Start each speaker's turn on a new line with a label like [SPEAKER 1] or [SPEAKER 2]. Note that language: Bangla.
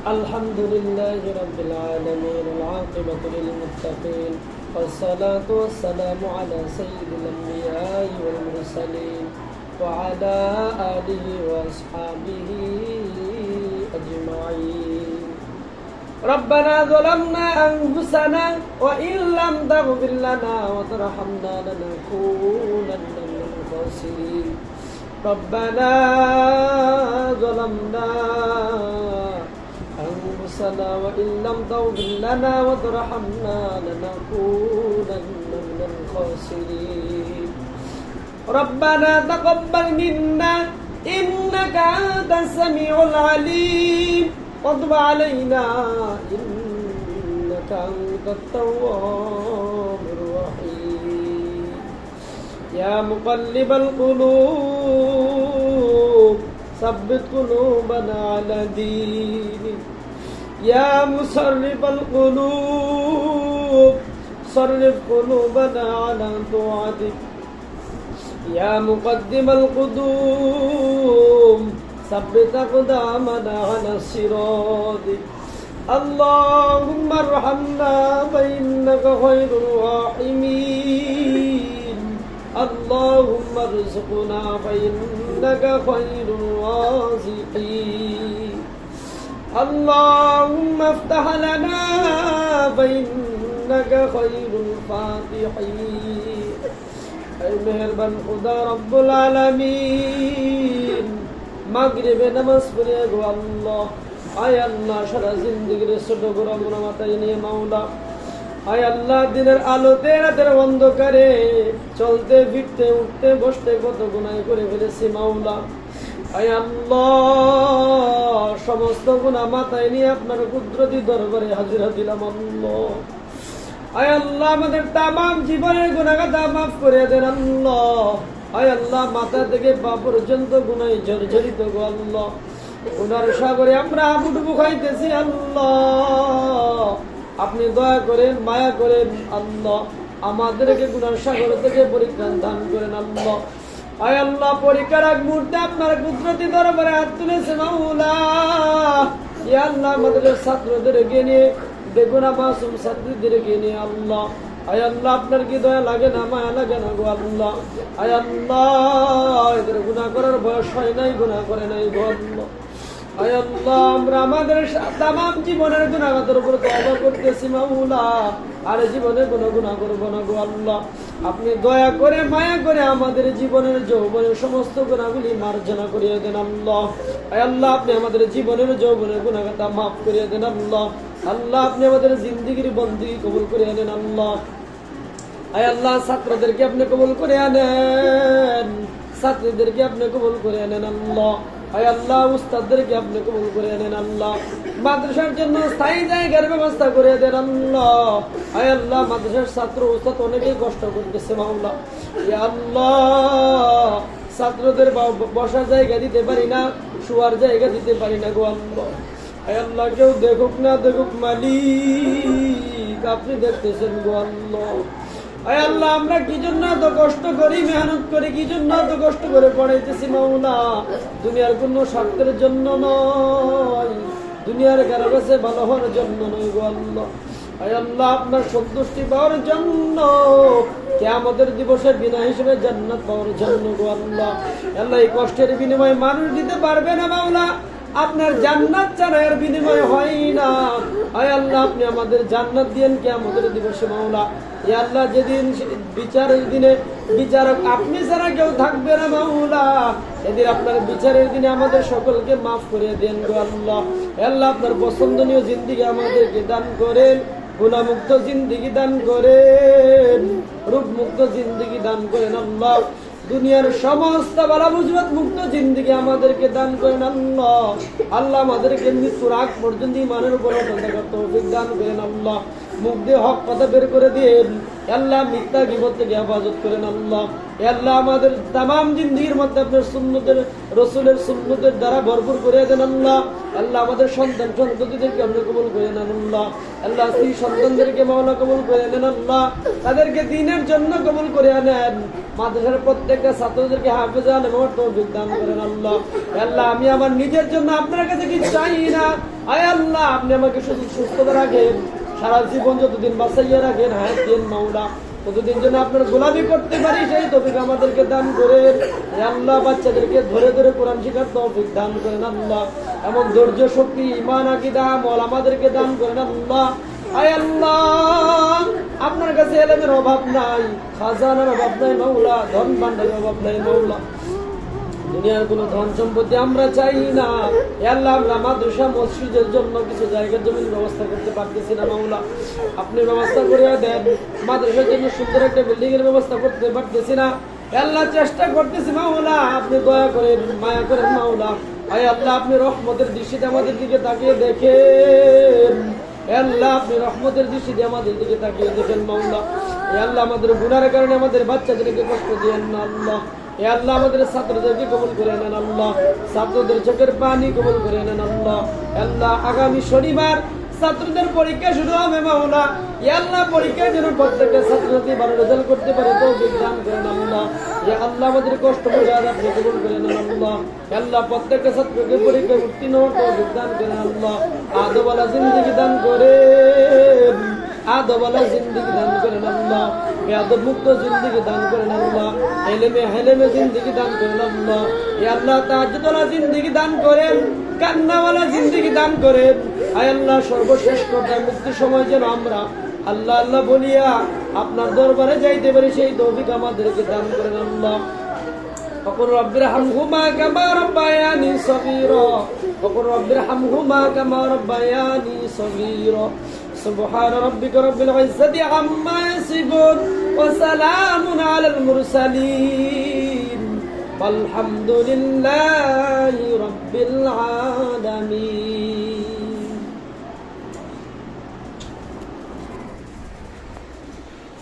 [SPEAKER 1] الحمد لله رب العالمين والعاقبة للمتقين والصلاة والسلام على سيد الأنبياء والمرسلين وعلى آله وأصحابه أجمعين. ربنا ظلمنا أنفسنا وإن لم تغفر لنا وترحمنا لنكونن من الخاسرين. ربنا ظلمنا أنفسنا وإن لم تغفر لنا وترحمنا لنكونن من الخاسرين. ربنا تقبل منا إنك أنت السميع العليم وتب علينا إنك أنت التواب الرحيم. يا مقلب القلوب ثبت قلوبنا على دينك. يا مصرف القلوب صرف قلوبنا على طاعتك. يا مقدم القدوم ثبت أقدامنا على الصراط. اللهم ارحمنا فإنك خير الراحمين. اللهم ارزقنا فإنك خير الرازقين. اللهم افتح لنا فإنك خير الفاتحين. اے مہربان خدا رب العالمین মাগরিবে নামাজ পড়ে গো আল্লাহ, আয় আল্লাহ সারা জিন্দেগির ছোট বড় গুনাহ মাথায় নিয়ে মাওলা, আয় আল্লাহ দিনের আলোতে রাতের অন্ধকারে চলতে ফিরতে উঠতে বসতে কত গুনাহ করে ফেলেছি মাওলা। আয় আল্লাহ সমস্ত গুনাহ মাথায় নিয়ে আপনার কুদরতি দরবারে হাজিরা দিলাম আল্লাহ। আয় আল্লাহ আমাদের তামাম জীবনের গুনাহগাতা মাফ করে দেন আল্লাহ। আয় আল্লাহ মাথা থেকে পা পর্যন্ত গুনাহে জর্জরিত গো আল্লাহ। গুনার সাগরে আমরা হাবুডুবু খাইতেছি আল্লাহ, আপনি দয়া করেন মায়া করেন আল্লাহ, আমাদেরকে গুনার সাগর থেকে পরিত্রাণ দান করেন আল্লাহ। আয় আল্লাহ পরীক্ষার আগ মুহূর্তে আপনার কুদরতি দরবারে হাত তুলেছে মাওলা। ইয়া আল্লাহ আমাদের ছাত্রদেরকে নিয়ে বেগুনা মাসুম ছাত্রীদেরকে নিয়ে আল্লাহ, আয় আল্লাহ আপনার কি দয়া লাগে না মায়া লাগে না গো আল্লাহ। আয় আল্লাহ এদের গুনাহ করার বয়স হয় নাই, গুনাহ করে নাই গো আল্লাহ। আয় আল্লাহ আমরা আমাদের তামাম জীবনের গুনাহগাতের উপর তওবা করতেছি মাওলা, আর জীবনে কোনো গুনাহ করব না গো আল্লাহ। আপনি দয়া করে মায়া করে আমাদের জীবনের যৌবনের সমস্ত গুনাহগুলি মার্জনা করিয়ে দেন আল্লাহ। আয় আল্লাহ আপনি আমাদের জীবনের যৌবনের গুনাহগাতা মাফ করিয়ে দেন আল্লাহ। আল্লাহ আপনি আমাদের জিন্দেগির বন্দেগী কবুল করে আনেন আল্লাহ। আয় আল্লাহ ছাত্রদেরকে আপনি কবুল করে আনেন, ছাত্রীদেরকে আপনি কবুল করে আনেন আল্লাহ। আয় আল্লাহ উস্তাদদেরকে আপনি কবুল করে আনেন আল্লাহ। মাদ্রাসার জন্য স্থায়ী জায়গার ব্যবস্থা করে দেন আল্লাহ। আয় আল্লাহ মাদ্রাসার ছাত্র উস্তাদ অনেকেই কষ্ট করতেছে মাওলা। ইয়া আল্লাহ ছাত্রদের বসার জায়গা দিতে পারি না, শোয়ার জায়গা দিতে পারি না গো আল্লাহ। আয় আল্লাহ কেউ দেখুক না দেখুক মালিক আপনি দেখতেছেন গো আল্লাহ। আয় আল্লাহ আমরা কি জন্য এত কষ্ট করি, মেহনত করি, কি জন্য এত কষ্ট করে পড়াইতেছি মাওলা? দুনিয়ার কোন স্বার্থের জন্য নয়, দুনিয়ার কারো কাছে ভালো হওয়ার জন্য নয় গো আল্লাহ। আয় আল্লাহ আপনার সন্তুষ্টি পাওয়ার জন্য, কিয়ামতের দিবসে বিনা হিসেবে জান্নাত পাওয়ার জন্য গো আল্লাহ। আল্লাহ এই কষ্টের বিনিময়ে মানুষ দিতে পারবে না মাওলা, আপনার জান্নাত ছাড়া এর বিনিময় হয় না। আয় আল্লাহ আপনি আমাদের জান্নাত দিয়েন কিয়ামতের দিবসে মাওলা। ইয়া আল্লাহ যেদিন বিচারের দিনে বিচারক আপনি ছাড়া কেউ থাকবে না মাওলা, এদিন আপনার বিচারের দিনে আমাদের সকলকে মাফ করে দেন গো আল্লাহ। আল্লাহ আপনার পছন্দনীয় জিন্দেগি আমাদেরকে দান করেন, গুনাহমুক্ত জিন্দেগি দান করেন, রূপমুক্ত জিন্দেগি দান করেন আল্লাহ। দুনিয়ার সমস্ত বালা মুসিবত মুক্ত জিন্দেগি আমাদেরকে দান করেন আল্লাহ। আল্লাহ আমাদেরকে মৃত্যুর আগ পর্যন্ত ঈমানের উপর অটল থাকার তৌফিক দান করেন আল্লাহ। মুখ দিয়ে হক কথা বের করে দিন আল্লাহ, মিথ্যা গীবত থেকে হেফাজত করেন আল্লাহ। আল্লাহ আমাদের তামাম জিন্দেগির মধ্যে আপনার সুন্নতের রসুলের সুন্নতের দ্বারা ভরপুর করে দেন আল্লাহ। আল্লাহ আমাদের সন্তান সন্ততিদেরকে আপনি কবুল করে নেন আল্লাহ। আল্লাহ স্ত্রী সন্তানদেরকে মাওলা কবুল করে নেন আল্লাহ, তাদেরকে দ্বীনের জন্য কবুল করে নেন। মাদ্রাসার প্রত্যেকটা ছাত্রদেরকে হাফেজে আলেম হওয়ার তৌফিক দান করেন আল্লাহ। আল্লাহ আমি আমার নিজের জন্য আপনার কাছে কিছু চাই না, আয় আল্লাহ আপনি আমাকে শুধু সুস্থতা রাখেন, সারা জীবন যতদিন বাঁচাইয়া রাখেন, হায়াত দিন মাওলা, ততদিন যেন আপনার গোলামি করতে পারি সেই তৌফিক আমাদেরকে দান করেন। আল্লাহ বাচ্চাদেরকে ধরে ধরে কোরআন শিখার তৌফিক দান করেন আল্লাহ। এমন ধৈর্য শক্তি ঈমান আকীদা আমল আমাদেরকে দান করেন আল্লাহ। আয় আল্লাহ আপনার কাছে ইলমের অভাব নাই, খাজানার অভাব নাই মাওলা, ধন ভান্ডারের অভাব নাই মাওলা, দুনিয়ার কোনো ধন সম্পত্তি আমরা চাই না। আল্লাহ আমরা মাদ্রাসা মসজিদের জন্য কিছু জায়গার জমির ব্যবস্থা করতে পারতেছি না মাওলা, আপনি ব্যবস্থা করে দেন। মাদ্রাসার জন্য সুন্দর একটা বিল্ডিং এর ব্যবস্থা করতে পারতেছি না আল্লাহ, চেষ্টা করতেছি মাওলা, আপনি দয়া করেন মায়া করেন মাওলা। আয় আল্লাহ আপনি রহমতের দৃষ্টিতে আমাদের দিকে তাকিয়ে দেখেন আল্লাহ, আপনি রহমতের দৃষ্টিতে আমাদের দিকে তাকিয়ে দেখেন মাওলা। আল্লাহ আমাদের গুনার কারণে আমাদের বাচ্চাদেরকে কষ্ট দিয়েন না আল্লাহ। আল্লাহ আমাদের ছাত্রদেরকে কবুল করে নেন আল্লাহ, ছাত্রদের চোখের পানি কবুল করে নেন আল্লাহ। আল্লাহ আগামী শনিবার ছাত্রদের পরীক্ষা শুরু হবে মাওলা, আল্লাহ পরীক্ষার জন্য প্রত্যেকটা ছাত্রছাত্রী ভালো রেজাল্ট করতে পারে তৌফিক দান করেন আল্লাহ। আল্লাহ আমাদের কষ্ট করে আপনি কবুল করে নেন আল্লাহ। আল্লাহ প্রত্যেকটা ছাত্রকে পরীক্ষায় উত্তীর্ণ হওয়ার তৌফিক দান করেন আল্লাহ। আদওয়ালা জিন্দেগি দান করেন, আদওয়ালা জিন্দেগি দান করেন আল্লাহ, বেয়াদব মুক্ত জিন্দেগি দান করেন আল্লাহ, এলেমে হেলেমে জিন্দেগি দান করেন আল্লাহ। আল্লাহ তাহাজ্জুদওয়ালা জিন্দেগি দান করেন, কান্নাওয়ালা জিন্দেগি দান করেন। আয় আল্লাহ সর্বশেষ পর্যায়ে মুক্তির সময় যেন আমরা আল্লাহ আল্লাহ বলিয়া আপনার দরবারে যাইতে পারি সেই তৌফিক আমাদেরকে দান করেন আল্লাহ। وقل رب ارحمهما كما ربياني صغيرا وقل رب ارحمهما كما ربياني صغيرا سبحان ربك رب العزة عما يصفون وسلام على المرسلين والحمد لله رب العالمين.